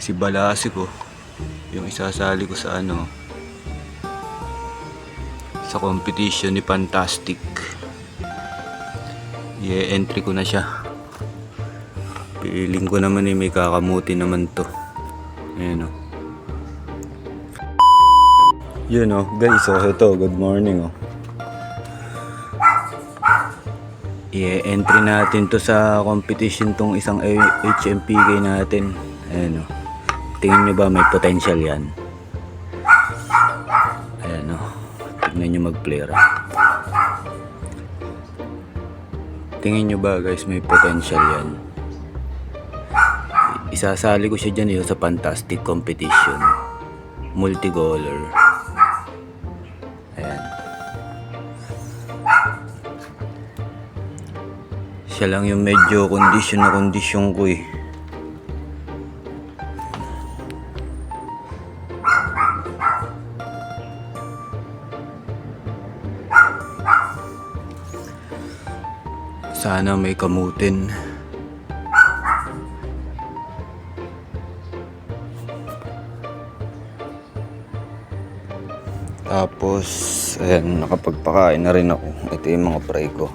Si Balasi ko, yung isasali ko sa sa competition ni Fantastic. I-entry ko na siya. Piling ko naman may kakamuti naman to. Ayan o. Yun o guys, ito, good morning o. I-entry natin to sa competition tong isang HMPK natin. Ayan o. Tingin nyo ba may potential yan? Ayan o. Tignan nyo mag-player. Tingin nyo ba guys may potential yan? Isasali ko siya dyan sa Fantastic competition. Multigoaler. Ayan. Siya lang yung medyo kondisyon ko eh. Sana may kamutin. Tapos, ayan, nakapagpakain na rin ako. Ito yung mga fry ko.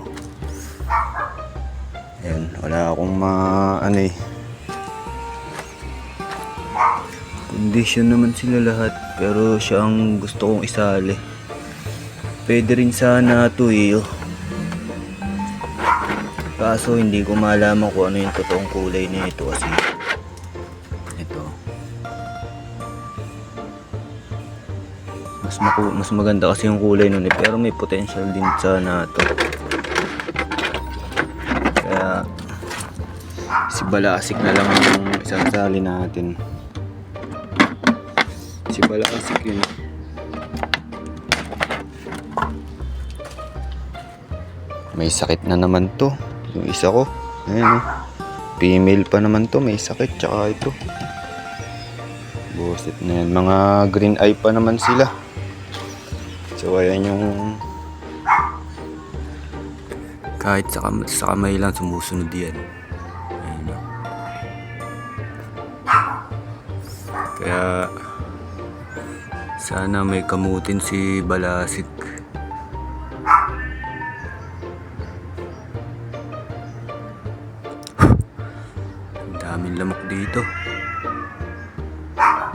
Ayan, wala akong condition naman sila lahat. Pero siya ang gusto kong isali. Pwede rin sana ito Kaso hindi ko malaman kung ano yung totoong kulay nito kasi ito. Mas maganda kasi yung kulay nun pero may potential din sana ito. Kaya si Balasik na lang yung isasali natin. Si Balasik yun. May sakit na naman to. Yung isa ko, ayan female pa naman to, may sakit, tsaka ito. Buset na yan, mga green eye pa naman sila. So ayan yung kahit sa kamay lang sumusunod yan. Ayan. Kaya sana may kamutin si Balasik. Daming lamok dito.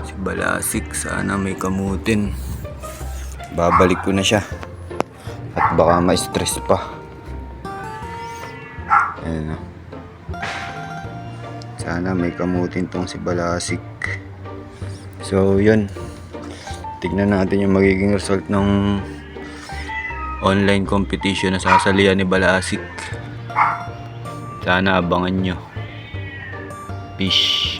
Si Balasik, sana may kamutin. Babalik ko na siya. At baka ma-stress pa. Ayan. Sana may kamutin tong si Balasik. So yun. Tignan natin yung magiging result ng online competition na sasalihan ni Balasik. Sana abangan nyo. Fish.